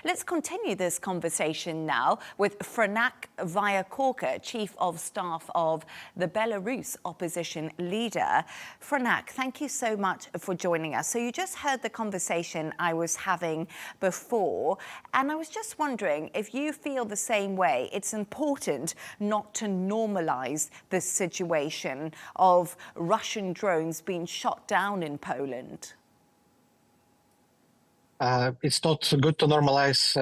Let's continue this conversation now with Franak Viačorka, Chief of Staff of the Belarus Opposition Leader. Franak, thank you so much for joining us. So you just heard the conversation I was having before, and I was just wondering if you feel the same way. It's important not to normalize this situation of Russian drones being shot down in Poland. It's not good to normalize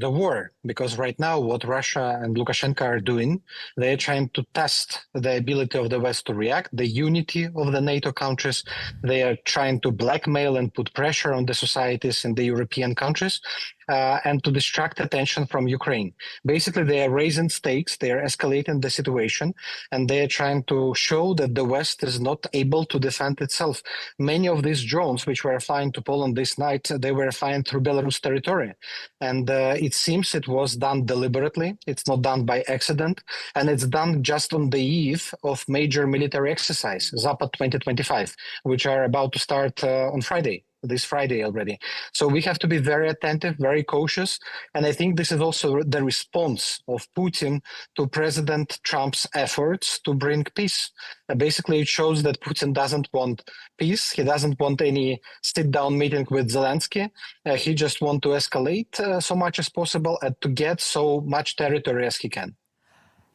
the war, because right now what Russia and Lukashenko are doing, they're trying to test the ability of the West to react, the unity of the NATO countries. They are trying to blackmail and put pressure on the societies in the European countries and to distract attention from Ukraine. Basically, they are raising stakes, they are escalating the situation, and they are trying to show that the West is not able to defend itself. Many of these drones, which were flying to Poland this night, they were flying through Belarus territory. And it seems it was done deliberately. It's not done by accident. And it's done just on the eve of major military exercise, Zapad 2025, which are about to start on Friday. This Friday already. So we have to be very attentive, very cautious. And I think this is also the response of Putin to President Trump's efforts to bring peace. Basically, it shows that Putin doesn't want peace. He doesn't want any sit-down meeting with Zelensky. He just wants to escalate so much as possible and to get so much territory as he can.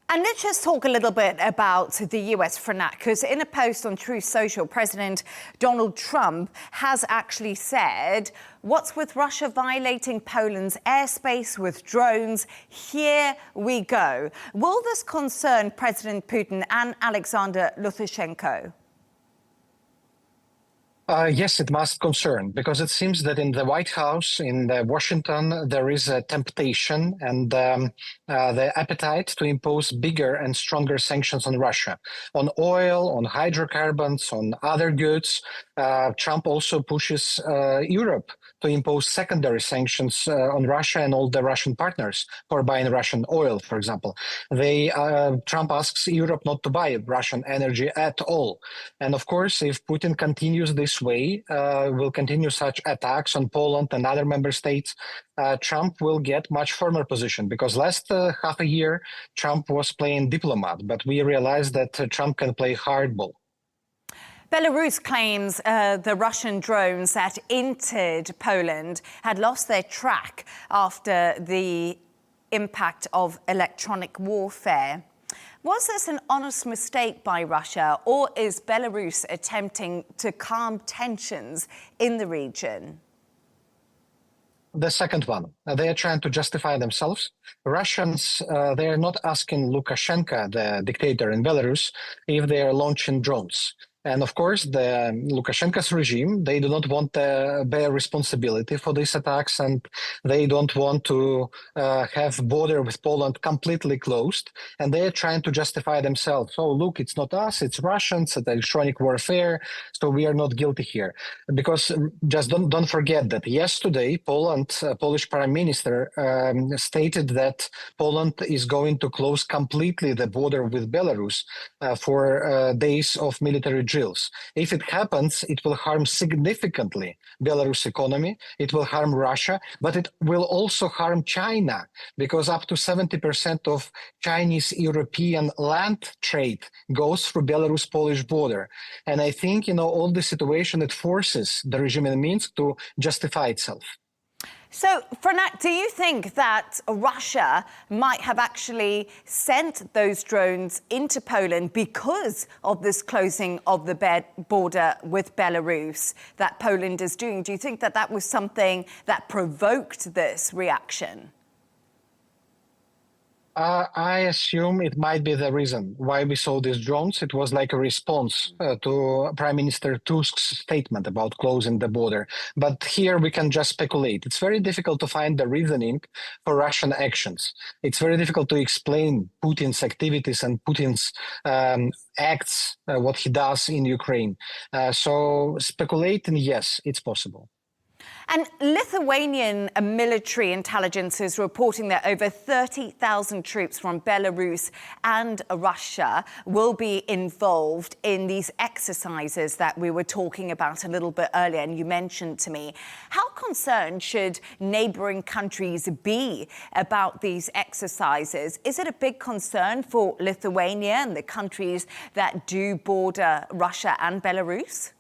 And let's just talk a little bit about the US, Franak, because in a post on Truth Social, President Donald Trump has actually said, what's with Russia violating Poland's airspace with drones? Here we go. Will this concern President Putin and Alexander Lukashenko? Yes, it must concern, because it seems that in the White House, in Washington, there is a temptation and the appetite to impose bigger and stronger sanctions on Russia, on oil, on hydrocarbons, on other goods. Trump also pushes Europe to impose secondary sanctions on Russia and all the Russian partners for buying Russian oil, for example. Trump asks Europe not to buy Russian energy at all. And of course, if Putin continues this way, will continue such attacks on Poland and other member states, Trump will get much firmer position, because last half a year, Trump was playing diplomat, but we realized that Trump can play hardball. Belarus claims the Russian drones that entered Poland had lost their track after the impact of electronic warfare. Was this an honest mistake by Russia, or is Belarus attempting to calm tensions in the region? The second one. They are trying to justify themselves. Russians, they are not asking Lukashenko, the dictator in Belarus, if they are launching drones. And of course, the Lukashenko's regime, they do not want to bear responsibility for these attacks, and they don't want to have border with Poland completely closed. And they are trying to justify themselves. Oh, look, it's not us, it's Russians, it's electronic warfare, so we are not guilty here. Because just don't forget that yesterday, Polish Prime Minister stated that Poland is going to close completely the border with Belarus for days of military drills. If it happens, it will harm significantly Belarus economy, it will harm Russia, but it will also harm China, because up to 70% of Chinese-European land trade goes through Belarus-Polish border. And I think, all the situation, it forces the regime in Minsk to justify itself. So, Franak, do you think that Russia might have actually sent those drones into Poland because of this closing of the border with Belarus that Poland is doing? Do you think that that was something that provoked this reaction? I assume it might be the reason why we saw these drones. It was like a response to Prime Minister Tusk's statement about closing the border. But here we can just speculate. It's very difficult to find the reasoning for Russian actions. It's very difficult to explain Putin's activities and Putin's acts, what he does in Ukraine. So speculating, yes, it's possible. And Lithuanian military intelligence is reporting that over 30,000 troops from Belarus and Russia will be involved in these exercises that we were talking about a little bit earlier, and you mentioned to me. How concerned should neighbouring countries be about these exercises? Is it a big concern for Lithuania and the countries that do border Russia and Belarus?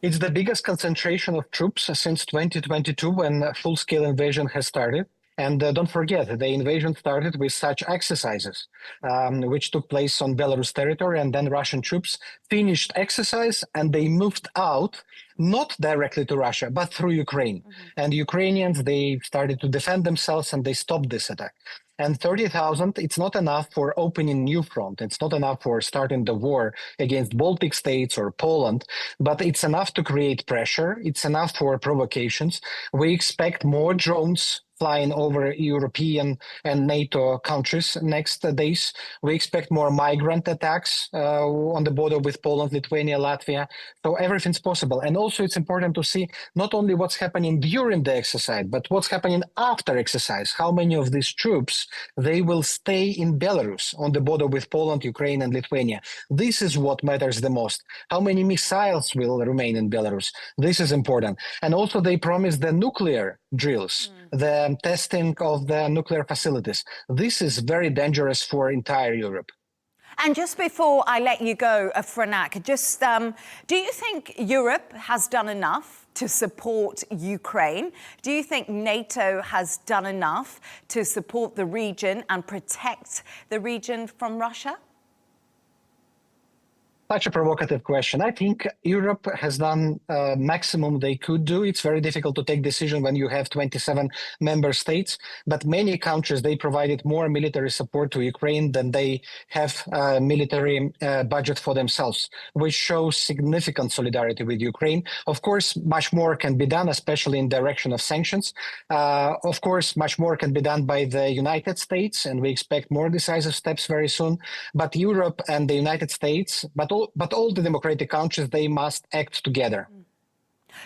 It's the biggest concentration of troops since 2022 when full-scale invasion has started. And don't forget, the invasion started with such exercises, which took place on Belarus territory, and then Russian troops finished exercise and they moved out, not directly to Russia, but through Ukraine. And Ukrainians, they started to defend themselves and they stopped this attack. And 30,000, it's not enough for opening new front. It's not enough for starting the war against Baltic states or Poland, but it's enough to create pressure. It's enough for provocations. We expect more drones flying over European and NATO countries next days. We expect more migrant attacks on the border with Poland, Lithuania, Latvia. So everything's possible. And also it's important to see not only what's happening during the exercise, but what's happening after exercise. How many of these troops, they will stay in Belarus on the border with Poland, Ukraine, and Lithuania. This is what matters the most. How many missiles will remain in Belarus? This is important. And also they promised the nuclear drills, the testing of the nuclear facilities. This is very dangerous for entire Europe. And just before I let you go, Franak, just do you think Europe has done enough to support Ukraine? Do you think NATO has done enough to support the region and protect the region from Russia? Such a provocative question. I think Europe has done maximum they could do. It's very difficult to take decision when you have 27 member states, but many countries, they provided more military support to Ukraine than they have military budget for themselves, which shows significant solidarity with Ukraine. Of course, much more can be done, especially in direction of sanctions. Of course, much more can be done by the United States, and we expect more decisive steps very soon. But Europe and the United States, but all the democratic countries, they must act together.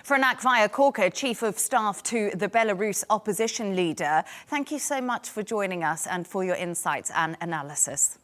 Franak Viačorka, Chief of Staff to the Belarus Opposition Leader, thank you so much for joining us and for your insights and analysis.